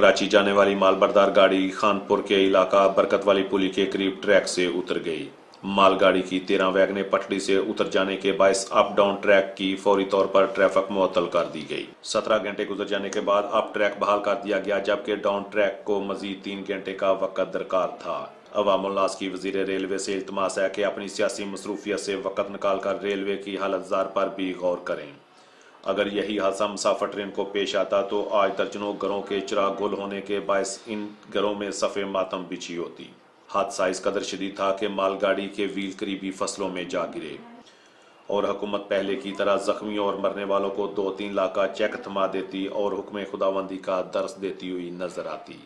कराची जाने वाली मालबरदार गाड़ी खानपुर के इलाका बरकत वाली पुली के करीब ट्रैक से उतर गई। मालगाड़ी की 13 वैगनें पटड़ी से उतर जाने के बायस अप डाउन ट्रैक की फौरी तौर पर ट्रैफिक मुअत्तल कर दी गई। 17 घंटे गुजर जाने के बाद अप ट्रैक बहाल कर दिया गया, जबकि डाउन ट्रैक को मजीद 3 घंटे का वक्त दरकार था। अवामुल नास की वजीर रेलवे से इल्तमास है कि अपनी सियासी मसरूफियत से वक्त निकाल कर रेलवे की हालत जार पर भी गौर करें। अगर यही हादसा मुसाफिर ट्रेन को पेश आता तो आज दर्जनों घरों के चिराग गुल होने के बायस इन घरों में सफ़े मातम बिछी होती। हादसा इस कदर शदीद था कि मालगाड़ी के व्हील करीबी फसलों में जा गिरे और हुकूमत पहले की तरह जख्मियों और मरने वालों को 2-3 लाख का चेक थमा देती और हुक्म खुदाबंदी का दर्स देती हुई नजर आती।